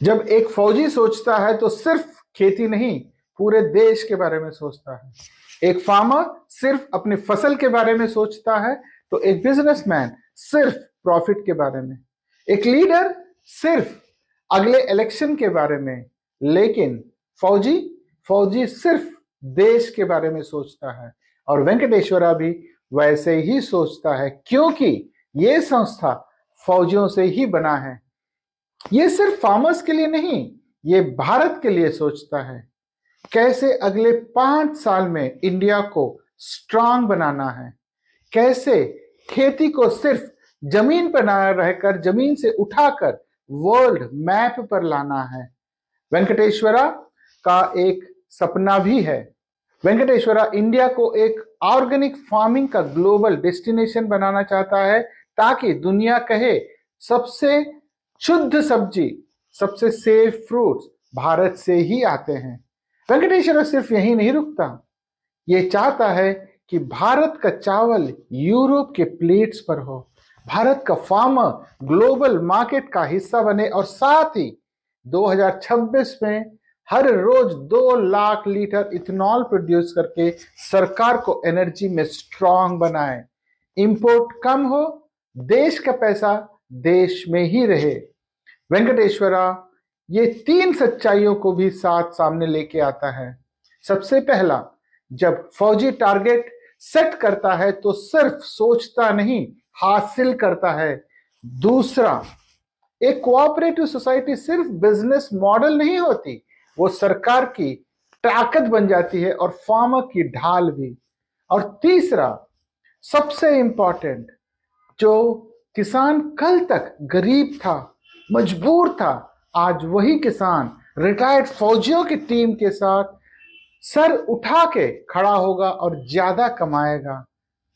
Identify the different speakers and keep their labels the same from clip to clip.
Speaker 1: जब एक फौजी सोचता है तो सिर्फ खेती नहीं, पूरे देश के बारे में सोचता है। एक फार्मर सिर्फ अपनी फसल के बारे में सोचता है, तो एक बिजनेसमैन सिर्फ प्रॉफिट के बारे में, एक लीडर सिर्फ अगले इलेक्शन के बारे में। लेकिन फौजी फौजी सिर्फ देश के बारे में सोचता है। और वेंकटेश्वरा भी वैसे ही सोचता है, क्योंकि ये संस्था फौजियों से ही बना है। ये सिर्फ फार्मर्स के लिए नहीं, ये भारत के लिए सोचता है। कैसे अगले 5 साल में इंडिया को स्ट्रांग बनाना है, कैसे खेती को सिर्फ जमीन पर ना रहकर जमीन से उठाकर वर्ल्ड मैप पर लाना है। वेंकटेश्वरा का एक सपना भी है। वेंकटेश्वरा इंडिया को एक ऑर्गेनिक फार्मिंग का ग्लोबल डेस्टिनेशन बनाना चाहता है, ताकि दुनिया कहे सबसे शुद्ध सब्जी, सबसे सेफ फ्रूट्स भारत से ही आते हैं। वेंकटेश्वरा सिर्फ यही नहीं रुकता, ये चाहता है कि भारत का चावल यूरोप के प्लेट्स पर हो, भारत का फार्मर ग्लोबल मार्केट का हिस्सा बने, और साथ ही 2026 में हर रोज 2 लाख लीटर इथेनॉल प्रोड्यूस करके सरकार को एनर्जी में स्ट्रांग बनाए। इंपोर्ट कम हो, देश का पैसा देश में ही रहे। वेंकटेश्वरा ये 3 सच्चाइयों को भी साथ सामने लेके आता है। सबसे पहला, जब फौजी टारगेट सेट करता है तो सिर्फ सोचता नहीं, हासिल करता है। दूसरा, एक कोऑपरेटिव सोसाइटी सिर्फ बिजनेस मॉडल नहीं होती, वो सरकार की ताकत बन जाती है और फार्मर की ढाल भी। और तीसरा, सबसे इंपॉर्टेंट, जो किसान कल तक गरीब था, मजबूर था, आज वही किसान रिटायर्ड फौजियों की टीम के साथ सर उठा के खड़ा होगा और ज्यादा कमाएगा,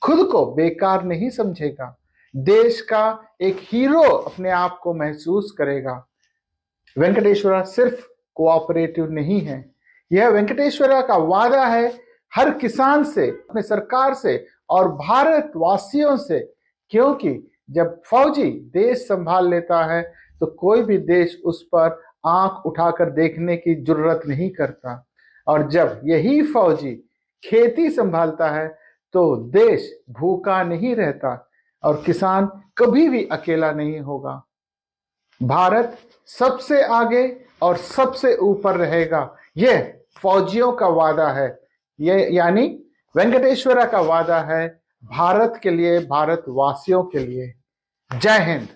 Speaker 1: खुद को बेकार नहीं समझेगा, देश का एक हीरो अपने आप को महसूस करेगा। वेंकटेश्वरा सिर्फ कोऑपरेटिव नहीं है, यह वेंकटेश्वरा का वादा है हर किसान से, अपने सरकार से और भारतवासियों से। क्योंकि जब फौजी देश संभाल लेता है तो कोई भी देश उस पर आंख उठाकर देखने की जरूरत नहीं करता, और जब यही फौजी खेती संभालता है तो देश भूखा नहीं रहता और किसान कभी भी अकेला नहीं होगा। भारत सबसे आगे और सबसे ऊपर रहेगा, यह फौजियों का वादा है। यह यानी वेंकटेश्वरा का वादा है भारत के लिए, भारतवासियों के लिए। जय हिंद।